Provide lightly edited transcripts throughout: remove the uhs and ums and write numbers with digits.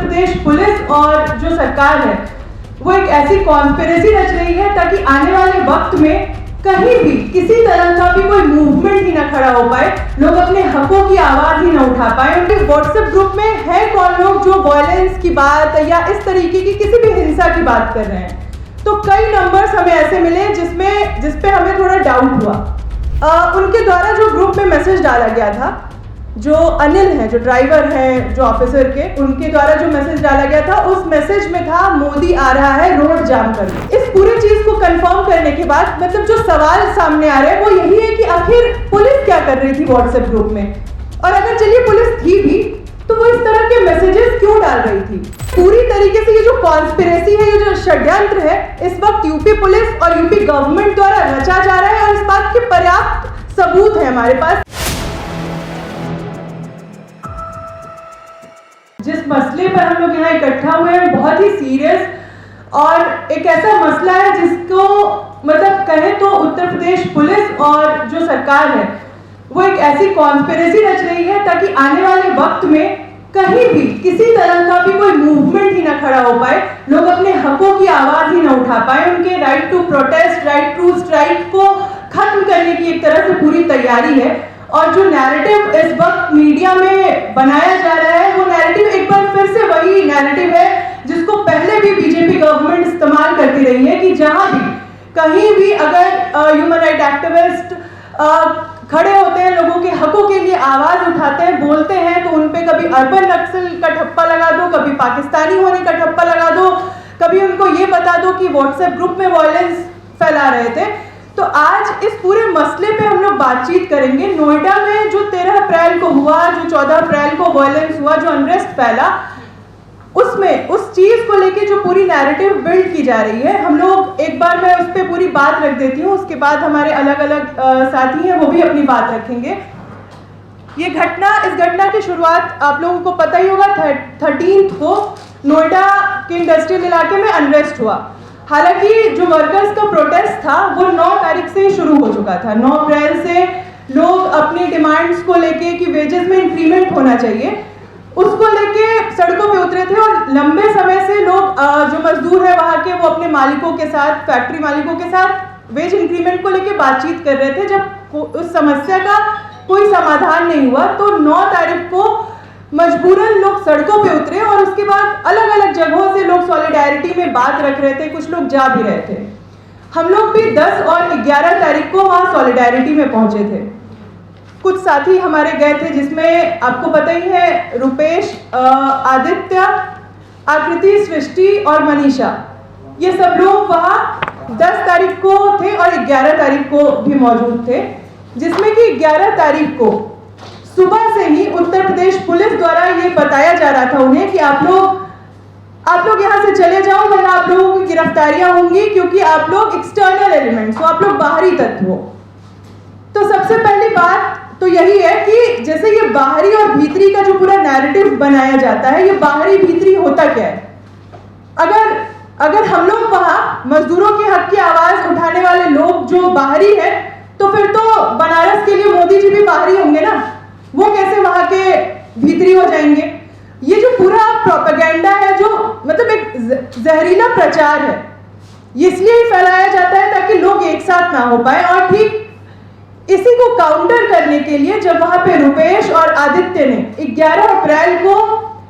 प्रदेश police और जो सरकार है वो एक ऐसी कॉन्स्पिरेसी रच रही है ताकि आने वाले वक्त में कहीं भी किसी तरह का भी कोई मूवमेंट ही ना खड़ा हो पाए, लोग अपने हकों की आवाज ही ना उठा पाए। उनके व्हाट्सएप ग्रुप में है कौन लोग जो वायलेंस की बात या इस तरीके की किसी भी हिंसा की बात कर रहे हैं। तो कई नंबर्स हमें ऐसे मिले जिसपे हमें थोड़ा डाउट हुआ। उनके द्वारा जो ग्रुप में मैसेज डाला गया था, जो अनिल है, जो ड्राइवर है, जो ऑफिसर के, उनके द्वारा जो मैसेज डाला गया था, उस मैसेज में था मोदी आ रहा है रोड जाम कर। इस पूरी चीज को कंफर्म करने के बाद मतलब जो सवाल सामने आ रहा है वो यही है कि आखिर पुलिस क्या कर रही थी व्हाट्सएप ग्रुप में, और अगर चलिए पुलिस थी भी तो वो इस तरह के मैसेजेस क्यों डाल रही थी। पूरी तरीके से ये जो कॉन्स्पिरेसी है, ये जो षड्यंत्र है, इस वक्त यूपी पुलिस और यूपी गवर्नमेंट द्वारा रचा जा रहा है और इस बात के पर्याप्त सबूत है हमारे पास। जिस मसले पर हम लोग यहाँ इकट्ठा हुए हैं बहुत ही सीरियस और एक ऐसा मसला है जिसको मतलब कहें तो उत्तर प्रदेश पुलिस और जो सरकार है वो एक ऐसी कॉन्स्पिरेसी रच रही है ताकि आने वाले वक्त में कहीं भी किसी तरह का भी कोई मूवमेंट ही ना खड़ा हो पाए, लोग अपने हकों की आवाज ही ना उठा पाए। उनके right to protest, right to strike को खत्म करने की एक तरह से पूरी तैयारी है। और जो नैरेटिव इस वक्त मीडिया में बनाया जा रहा है वो नैरेटिव एक बार फिर से वही नैरेटिव है जिसको पहले भी बीजेपी गवर्नमेंट इस्तेमाल करती रही है कि जहां भी कहीं भी अगर ह्यूमन राइट एक्टिविस्ट खड़े होते हैं, लोगों के हकों के लिए आवाज उठाते हैं, बोलते हैं, तो उन पे कभी अर्बन नक्सल का ठप्पा लगा दो, कभी पाकिस्तानी होने का ठप्पा लगा दो, कभी उनको ये बता दो कि व्हाट्सएप ग्रुप में वायलेंस फैला रहे थे। तो आज इस पूरे मसले पे हम लोग बातचीत करेंगे। नोएडा में जो 13 अप्रैल को हुआ, जो 14 अप्रैल को वायलेंस हुआ, जो अनरेस्ट फैला, उसमें उस चीज को लेके जो पूरी नैरेटिव बिल्ड की जा रही है, हम लोग एक बार मैं उस पर पूरी बात रख देती हूँ, उसके बाद हमारे अलग अलग साथी हैं वो भी अपनी बात रखेंगे। ये इस घटना की शुरुआत आप लोगों को पता ही होगा 13 को नोएडा के इंडस्ट्रियल इलाके में अनरेस्ट हुआ। हालांकि जो वर्कर्स का प्रोटेस्ट था वो 9 तारीख से ही शुरू हो चुका था। 9 अप्रैल से लोग अपनी डिमांड्स को लेके कि वेजेस में इंक्रीमेंट होना चाहिए, उसको लेके सड़कों पे उतरे थे और लंबे समय से लोग जो मजदूर है वहाँ के वो अपने मालिकों के साथ, फैक्ट्री मालिकों के साथ वेज इंक्रीमेंट को लेके बातचीत कर रहे थे। जब उस समस्या का कोई समाधान नहीं हुआ तो 9 तारीख को मजबूरन लोग सड़कों पे उतरे और उसके बाद अलग अलग जगहों से लोग सॉलिडारिटी में बात रख रहे थे, कुछ लोग जा भी रहे थे। हम लोग भी 10 और 11 तारीख को वहाँ सॉलिडारिटी में पहुंचे थे। कुछ साथी हमारे गए थे जिसमें आपको पता ही है रुपेश, आदित्य, आकृति, सृष्टि और मनीषा, ये सब लोग वहाँ 10 तारीख को थे और 11 तारीख को भी मौजूद थे। जिसमें कि 11 तारीख को सुबह से ही उत्तर प्रदेश पुलिस द्वारा ये बताया जा रहा था उन्हें कि आप लोग यहाँ से चले जाओ वरना आप लोगों की गिरफ्तारियां होंगी, क्योंकि आप लोग एक्सटर्नल एलिमेंट्स हो, आप लोग बाहरी तत्व हो। तो सबसे पहली बात तो यही है कि जैसे ये बाहरी और भीतरी का जो पूरा नैरेटिव बनाया जाता है, ये बाहरी भीतरी होता क्या है। अगर हम लोग वहाँ मजदूरों के हक की आवाज उठाने वाले लोग जो बाहरी है, तो फिर तो बनारस के लिए मोदी जी भी बाहरी होंगे ना, वो कैसे वहां के भीतरी हो जाएंगे। ये जो पूरा प्रोपेगेंडा है, जो मतलब एक जहरीला प्रचार है, इसलिए ही फैलाया जाता है ताकि लोग एक साथ ना हो पाए। और ठीक इसी को काउंटर करने के लिए जब वहां पे रुपेश और आदित्य ने 11 अप्रैल को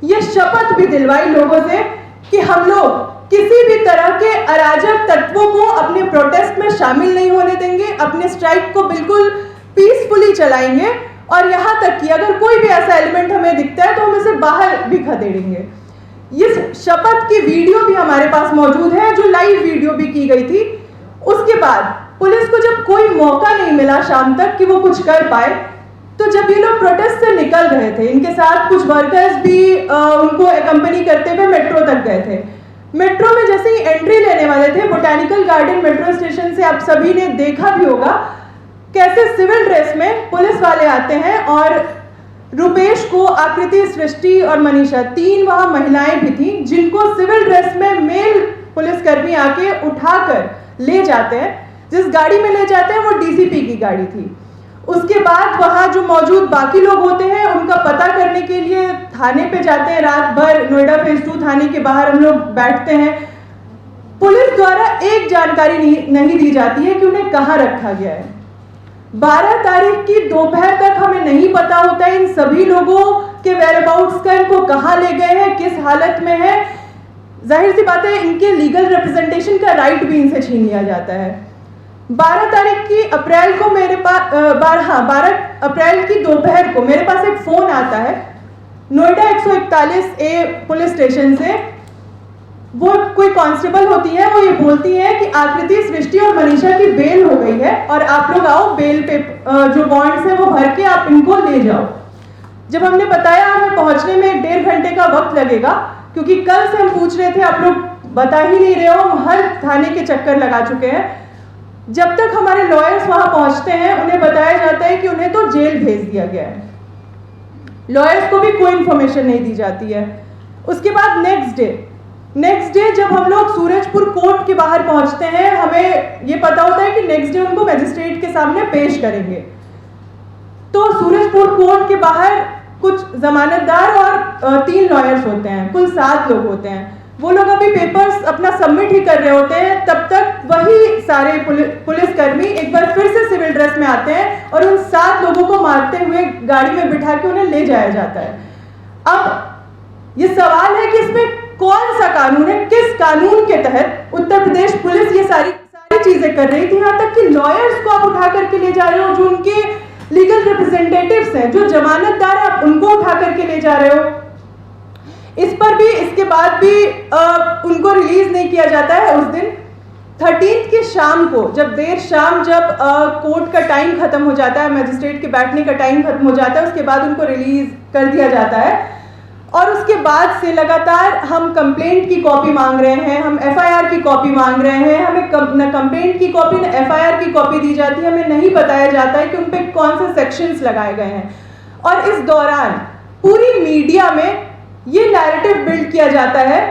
ये शपथ भी दिलवाई लोगों से कि हम लोग किसी भी तरह के अराजक तत्वों को अपने प्रोटेस्ट में शामिल नहीं होने देंगे, अपने स्ट्राइक को बिल्कुल पीसफुली चलाएंगे, और यहाँ तक कि अगर कोई भी ऐसा एलिमेंट हमें दिखता है तो हम इसे बाहर भी खदेड़ेंगे। इस शपथ की वीडियो भी हमारे पास मौजूद है, जो लाइव वीडियो भी की गई थी। उसके बाद पुलिस को जब कोई मौका नहीं मिला शाम तक कि वो कुछ कर पाए, तो जब ये लोग प्रोटेस्ट से निकल रहे थे, इनके साथ कुछ वर्कर्स भी उनको एकम्पनी करते हुए मेट्रो तक गए थे। मेट्रो में जैसे ही एंट्री लेने वाले थे, बोटैनिकल गार्डन मेट्रो स्टेशन से आप सभी ने देखा भी होगा कैसे सिविल ड्रेस में पुलिस वाले आते हैं और रुपेश को, आकृति, सृष्टि और मनीषा, 3 वहां महिलाएं भी थी जिनको सिविल ड्रेस में मेल पुलिसकर्मी आके उठाकर ले जाते हैं। जिस गाड़ी में ले जाते हैं वो डीसीपी की गाड़ी थी। उसके बाद वहाँ जो मौजूद बाकी लोग होते हैं उनका पता करने के लिए थाने पे जाते हैं। रात भर नोएडा फेज 2 थाने के बाहर हम लोग बैठते हैं। पुलिस द्वारा एक जानकारी नहीं दी जाती है कि उन्हें कहाँ रखा गया है। 12 तारीख की दोपहर तक हमें नहीं पता होता है इन सभी लोगों के वेयरअबाउट्स का, इनको कहाँ ले गए हैं, किस हालत में है। जाहिर सी बात है इनके लीगल रिप्रेजेंटेशन का राइट भी इनसे छीन लिया जाता है। 12 तारीख की अप्रैल को मेरे पास 12 अप्रैल की दोपहर को मेरे पास एक फ़ोन आता है नोएडा 141A पुलिस स्टेशन से। वो कोई कांस्टेबल होती है, वो ये बोलती है कि आकृति, सृष्टि और मनीषा की बेल हो गई है और आप लोग आओ, बेल पे जो बॉन्ड्स है वो भर के आप इनको ले जाओ। जब हमने बताया हमें पहुंचने में 1.5 घंटे का वक्त लगेगा, क्योंकि कल से हम पूछ रहे थे आप लोग बता ही नहीं रहे हो, हम हर थाने के चक्कर लगा चुके हैं। जब तक हमारे लॉयर्स वहां पहुंचते हैं उन्हें बताया जाता है कि उन्हें तो जेल भेज दिया गया है। लॉयर्स को भी कोई इंफॉर्मेशन नहीं दी जाती है। उसके बाद नेक्स्ट डे जब हम लोग सूरजपुर कोर्ट के बाहर पहुंचते हैं, हमें ये पता होता है कि नेक्स्ट डे उनको मजिस्ट्रेट के सामने पेश करेंगे। तो सूरजपुर कोर्ट के बाहर कुछ जमानतदार और 3 लॉयर्स होते हैं, कुल 7 लोग होते हैं। वो लोग अभी पेपर्स अपना सबमिट ही कर रहे होते हैं, तब तक वही सारे पुलिसकर्मी एक बार फिर से सिविल ड्रेस में आते हैं और उन 7 लोगों को मारते हुए गाड़ी में बिठा के उन्हें ले जाया जाता है। अब ये सवाल है कि इसमें कौन सा कानून है, किस कानून के तहत उत्तर प्रदेश पुलिस ये सारी चीजें कर रही थी। यहाँ तक कि लॉयर्स को आप उठा करके ले जा रहे हो, जो उनके लीगल रिप्रेजेंटेटिव्स हैं, जो जमानतदार है, आप उनको उठा करके ले जा रहे हो। इस पर भी इसके बाद भी उनको रिलीज नहीं किया जाता है। उस दिन 13 की शाम को, जब देर शाम जब कोर्ट का टाइम खत्म हो जाता है, मजिस्ट्रेट के बैठने का टाइम खत्म हो जाता है, उसके बाद उनको रिलीज कर दिया जाता है। और उसके बाद से लगातार हम कंप्लेंट की कॉपी मांग रहे हैं, हम एफआईआर की कॉपी मांग रहे हैं। हमें न कंप्लेंट की कॉपी न एफआईआर की कॉपी दी जाती है। हमें नहीं बताया जाता है कि उन पे कौन से सेक्शंस लगाए गए हैं। और इस दौरान पूरी मीडिया में ये नैरेटिव बिल्ड किया जाता है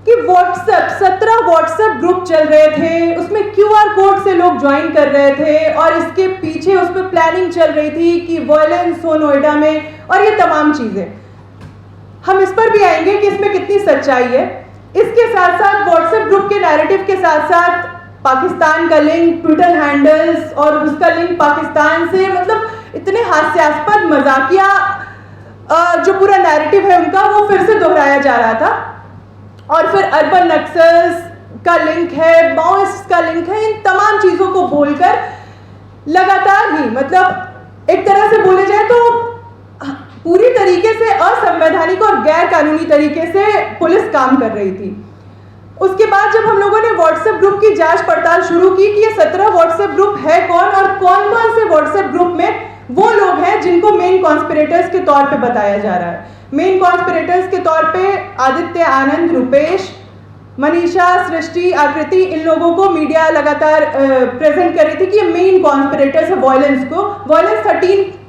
कि 17 व्हाट्सएप ग्रुप चल रहे थे, उसमें QR कोड से लोग ज्वाइन कर रहे थे और इसके पीछे उस पर प्लानिंग चल रही थी कि वायलेंस हो नोएडा में, और ये तमाम चीजें। हम इस पर भी आएंगे कि इसमें कितनी सच्चाई है। इसके साथ साथ व्हाट्सएप ग्रुप के नैरेटिव के साथ साथ पाकिस्तान का लिंक, ट्विटर हैंडल्स और उसका लिंक पाकिस्तान से, मतलब इतने हास्यास्पद मजाकिया जो पूरा नैरेटिव है उनका, वो फिर से दोहराया जा रहा था। और फिर अर्बन नक्सल्स का लिंक है, माओइस्ट का लिंक है, इन तमाम चीज़ों को बोलकर लगातार ही, मतलब एक तरह से बोले जाए तो पूरी तरीके से असंवैधानिक और गैर कानूनी तरीके से पुलिस काम कर रही थी। उसके बाद जब हम लोगों ने व्हाट्सएप ग्रुप की जांच पड़ताल शुरू की कि ये 17 व्हाट्सएप ग्रुप है कौन और कौन कौन से व्हाट्सएप ग्रुप में वो लोग हैं जिनको मेन कॉन्स्पिरेटर्स के तौर पे बताया जा रहा है। मेन कॉन्स्पिरेटर्स के तौर पे आदित्य, आनंद, रुपेश, मनीषा, सृष्टि, आकृति, इन लोगों को मीडिया लगातार प्रेजेंट कर रही थी कि ये मेन कॉन्स्पिरेटर्स है वायलेंस को। वायलेंस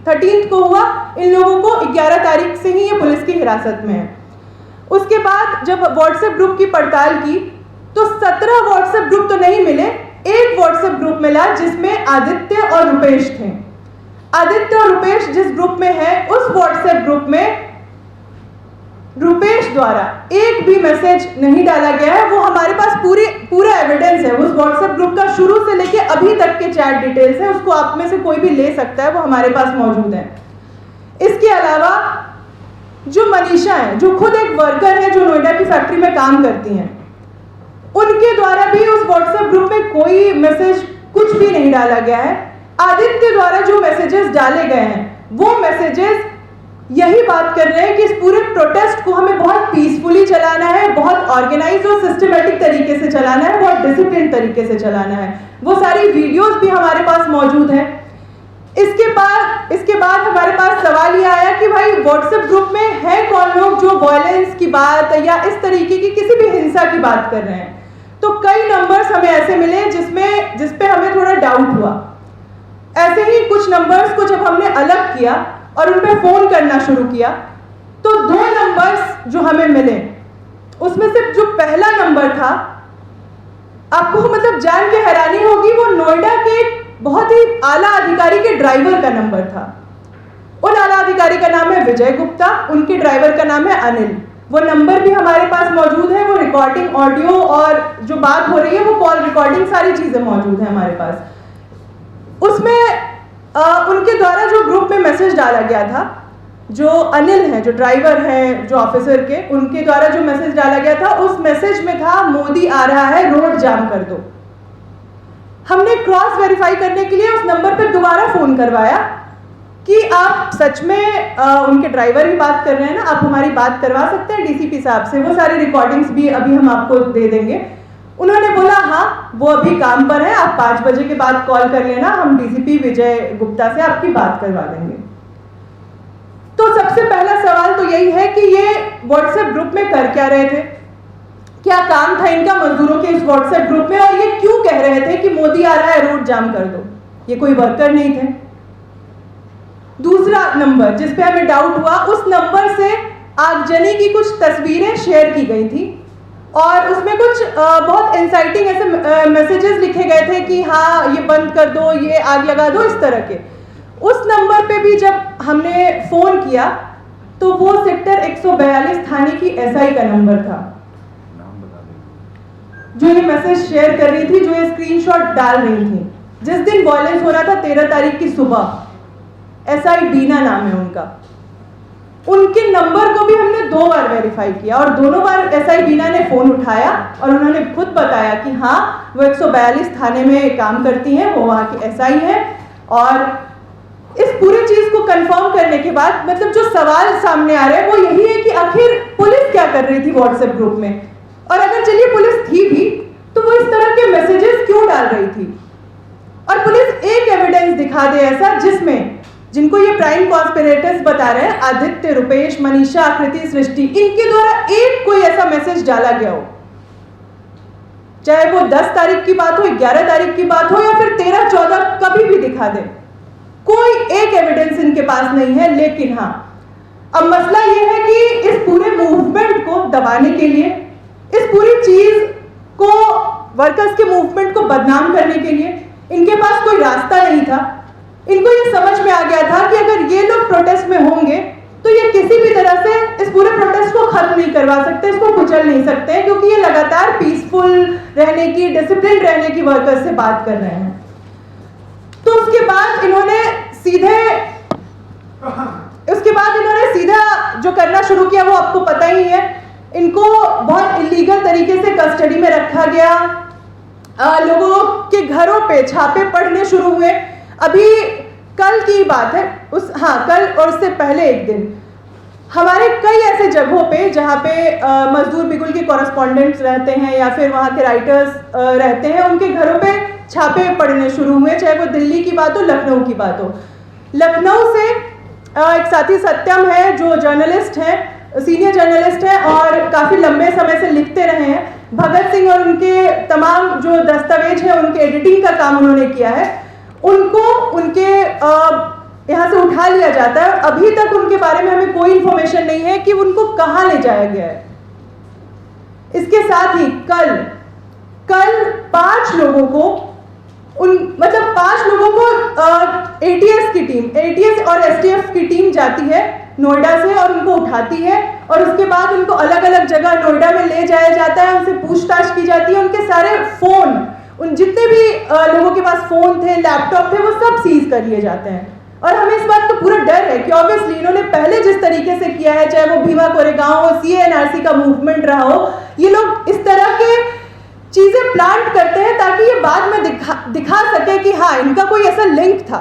13 को हुआ, इन लोगों को 11 तारीख से ही ये पुलिस की हिरासत में है। उसके बाद जब व्हाट्सएप ग्रुप की पड़ताल की तो 17 व्हाट्सएप ग्रुप तो नहीं मिले, एक व्हाट्सएप ग्रुप मिला जिसमें आदित्य और रुपेश थे। आदित्य और रुपेश जिस ग्रुप में है, उस व्हाट्सएप ग्रुप में रुपेश द्वारा एक भी मैसेज नहीं डाला गया है। वो हमारे पास पूरा एविडेंस है, उस व्हाट्सएप ग्रुप का शुरू से लेके अभी तक के चैट डिटेल्स है, उसको आप में से कोई भी ले सकता है, वो हमारे पास मौजूद है। इसके अलावा जो मनीषा है, जो खुद एक वर्कर है, जो नोएडा की फैक्ट्री में काम करती हैं, उनके द्वारा भी उस व्हाट्सएप ग्रुप में कोई मैसेज कुछ भी नहीं डाला गया है। आदित्य द्वारा जो मैसेजेस डाले गए हैं, वो मैसेजेस यही बात कर रहे हैं कि इस पूरे प्रोटेस्ट को हमें बहुत पीसफुली चलाना है, बहुत ऑर्गेनाइज और सिस्टमेटिक तरीके से चलाना है, बहुत डिसिप्लिन तरीके से चलाना है। वो सारी वीडियोस भी हमारे पास मौजूद हैं। इसके बाद हमारे पास सवाल ये आया कि भाई व्हाट्सएप ग्रुप में है कौन लोग जो वायलेंस की बात या इस तरीके की किसी भी हिंसा की बात कर रहे हैं। तो कई नंबर्स हमें ऐसे मिले जिस पे हमें थोड़ा डाउट हुआ। ऐसे ही कुछ नंबर्स को जब हमने अलग किया और उन पे फोन करना शुरू किया तो 2 नंबर्स जो हमें मिले, उसमें से जो पहला नंबर था, आपको मतलब जान के हैरानी होगी, वो नोएडा के बहुत ही आला अधिकारी के ड्राइवर का नंबर था। उन आला अधिकारी का नाम है विजय गुप्ता, उनके ड्राइवर का नाम है अनिल। वो नंबर भी हमारे पास मौजूद है, वो रिकॉर्डिंग ऑडियो और जो बात हो रही है वो कॉल रिकॉर्डिंग सारी चीज़ें मौजूद है हमारे पास। उसमें उनके द्वारा जो ग्रुप में मैसेज डाला गया था, जो अनिल हैं, जो ड्राइवर हैं, जो ऑफिसर के, उनके द्वारा जो मैसेज डाला गया था, उस मैसेज में था मोदी आ रहा है, रोड जाम कर दो। हमने क्रॉस वेरीफाई करने के लिए उस नंबर पर दोबारा फोन करवाया कि आप सच में उनके ड्राइवर ही बात कर रहे हैं ना, आप हमारी बात करवा सकते हैं डीसीपी साहब से, वो सारी रिकॉर्डिंग्स भी अभी हम आपको दे देंगे। उन्होंने बोला हाँ वो अभी काम पर है, आप 5 बजे के बाद कॉल कर लेना, हम डीसीपी विजय गुप्ता से आपकी बात करवा देंगे। तो सबसे पहला सवाल तो यही है कि ये व्हाट्सएप ग्रुप में कर क्या रहे थे, क्या काम था इनका मजदूरों के इस व्हाट्सएप ग्रुप में, और ये क्यों कह रहे थे कि मोदी आ रहा है रोड जाम कर दो। ये कोई वर्कर नहीं थे। दूसरा नंबर जिस पे हमें डाउट हुआ, उस नंबर से आगजनी की कुछ तस्वीरें शेयर की गई थी और उसमें कुछ बहुत इंसाइटिंग ऐसे मैसेजेस लिखे गए थे कि हाँ ये बंद कर दो, ये आग लगा दो, इस तरह के। उस नंबर पे भी जब हमने फोन किया तो वो सेक्टर 142 थाने की एसआई का नंबर था जो ये मैसेज शेयर कर रही थी, जो ये स्क्रीनशॉट डाल रही थी। जिस दिन वायलेंस हो रहा था 13 तारीख की सुबह, एसआई बीना नाम है उनका, उनके नंबर को भी हमने 2 बार वेरीफाई किया और दोनों बार एसआई बीना ने फोन उठाया और उन्होंने खुद बताया कि हाँ वो 142 थाने में काम करती हैं, वो वहाँ की एसआई है। और इस पूरी चीज को कंफर्म करने के बाद मतलब जो सवाल सामने आ रहे हैं वो यही है कि आखिर पुलिस क्या कर रही थी व्हाट्सएप ग्रुप में, और अगर चलिए पुलिस थी भी तो वो इस तरह के मैसेजेस क्यों डाल रही थी। और पुलिस एक एविडेंस दिखा दे ऐसा जिसमें जिनको ये प्राइम कॉन्स्पिरेटर्स बता रहे हैं, आदित्य, रुपेश, मनीषा, आकृति, सृष्टि, इनके द्वारा एक कोई ऐसा मैसेज डाला गया हो, चाहे वो 10 तारीख की बात हो, 11 तारीख की बात हो या फिर 13, 14, कभी भी दिखा दे, कोई एक एविडेंस इनके पास नहीं है। लेकिन हाँ, अब मसला ये है कि इस पूरे मूवमेंट को दबाने के लिए, इस पूरी चीज को, वर्कर्स के मूवमेंट को बदनाम करने के लिए इनके पास कोई रास्ता नहीं था। इनको ये समझ में आ गया था कि अगर ये लोग प्रोटेस्ट में होंगे तो ये किसी भी तरह से इस पूरे प्रोटेस्ट को खत्म नहीं करवा सकते, इसको कुचल नहीं सकते, क्योंकि ये लगातार पीसफुल रहने की, डिसिप्लिन रहने की वर्कर्स से बात कर रहे हैं। तो उसके बाद इन्होंने सीधा जो करना शुरू किया वो आपको पता ही है। इनको बहुत इलीगल तरीके से कस्टडी में रखा गया, लोगों के घरों पे छापे पड़ने शुरू हुए। अभी कल की बात है, कल और उससे पहले एक दिन हमारे कई ऐसे जगहों पे जहाँ पे मजदूर बिगुल के कॉरेस्पॉन्डेंट्स रहते हैं या फिर वहाँ के राइटर्स रहते हैं, उनके घरों पे छापे पड़ने शुरू हुए, चाहे वो दिल्ली की बात हो, लखनऊ की बात हो। लखनऊ से एक साथी सत्यम है जो जर्नलिस्ट हैं, सीनियर जर्नलिस्ट हैं और काफ़ी लंबे समय से लिखते रहे हैं। भगत सिंह और उनके तमाम जो दस्तावेज हैं उनके एडिटिंग का काम उन्होंने किया है। उनको उनके यहाँ से उठा लिया जाता है। अभी तक उनके बारे में हमें कोई इंफॉर्मेशन नहीं है कि उनको कहाँ ले जाया गया है। इसके साथ ही कल 5 लोगों को एटीएस की टीम, एटीएस और एसटीएफ की टीम जाती है नोएडा से और उनको उठाती है और उसके बाद उनको अलग अलग जगह नोएडा में ले जाया जाता है, उनसे पूछताछ की जाती है। उनके सारे फोन, उन जितने भी लोगों के पास फोन थे, लैपटॉप थे, वो सब सीज कर लिए जाते हैं। और हमें इस बात का पूरा डर है कि ऑब्वियसली इन्होंने पहले जिस तरीके से किया है, चाहे वो भीमा कोरेगांव हो, सीएनआरसी का मूवमेंट रहा हो, ये लोग इस तरह के चीजें प्लांट करते हैं ताकि ये बाद में दिखा सके कि हाँ इनका कोई ऐसा लिंक था।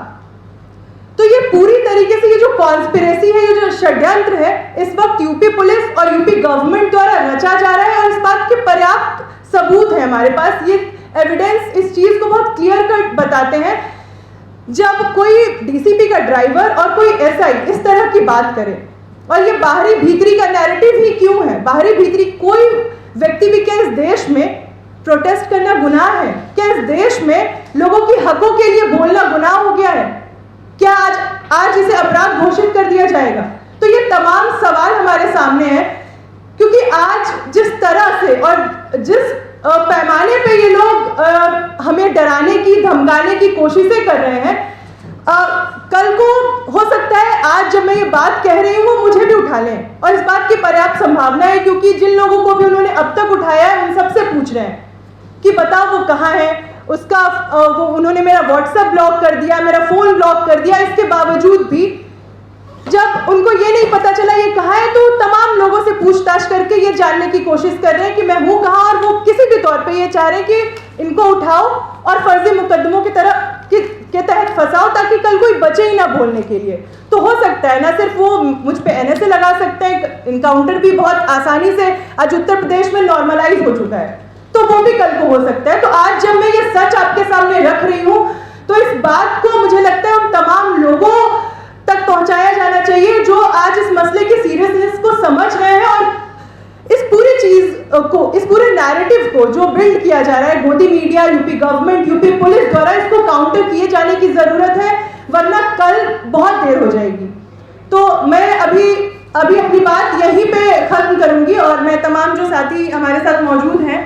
तो ये पूरी तरीके से ये जो कॉन्स्पिरेसी है, ये जो षड्यंत्र है, इस वक्त यूपी पुलिस और यूपी गवर्नमेंट द्वारा रचा जा रहा है और इस बात के पर्याप्त सबूत है हमारे पास। ये एविडेंस इस चीज को बहुत क्लियर कट बताते हैं। जब कोई डीसीपी का ड्राइवर और कोई एसआई इस तरह की बात करे, और ये बाहरी भीतरी का नैरेटिव ही क्यों है, बाहरी भीतरी कोई व्यक्ति भी, क्या इस देश में प्रोटेस्ट करना गुनाह है? क्या इस देश में लोगों की हकों के लिए बोलना गुनाह हो गया है? क्या आज इसे अपराध घोषित कर दिया जाएगा? तो ये तमाम सवाल हमारे सामने हैं, क्योंकि आज जिस तरह से और जिस पैमाने पे ये लोग हमें डराने की, धमकाने की कोशिशें कर रहे हैं, कल को हो सकता है आज जब मैं ये बात कह रही हूँ वो मुझे भी उठा लें, और इस बात की पर्याप्त संभावना है क्योंकि जिन लोगों को भी उन्होंने अब तक उठाया है उन सबसे पूछ रहे हैं कि बताओ वो कहाँ है, उसका वो उन्होंने मेरा व्हाट्सएप ब्लॉक कर दिया, मेरा फ़ोन ब्लॉक कर दिया। इसके बावजूद भी जब उनको ये नहीं पता चला ये कहाँ है, तो तमाम लोगों से पूछताछ करके ये जानने की कोशिश कर रहे हैं कि मैं हूँ कहाँ, और वो किसी भी तौर पे ये चाह रहे हैं कि इनको उठाओ और फर्जी मुकदमों की तरह के तहत फंसाओ ताकि कल कोई बचे ही ना बोलने के लिए। तो हो सकता है ना सिर्फ वो मुझ पे NSA लगा सकते हैं, इनकाउंटर भी बहुत आसानी से आज उत्तर प्रदेश में नॉर्मलाइज हो चुका है, तो वो भी कल को हो सकता है। तो आज जब मैं ये सच आपके सामने रख रही हूँ तो इस बात को मुझे लगता है उन तमाम लोगों तक पहुंचाया जाना चाहिए जो आज इस मसले की सीरियसनेस को समझ रहे हैं और इस पूरी चीज को, इस पूरे नैरेटिव को जो बिल्ड किया जा रहा है गोदी media, UP government, UP police द्वारा, इसको काउंटर किए जाने की जरूरत है, वरना कल बहुत देर हो जाएगी। तो मैं अभी अपनी बात यहीं पे खत्म करूंगी और मैं तमाम जो साथी हमारे साथ मौजूद हैं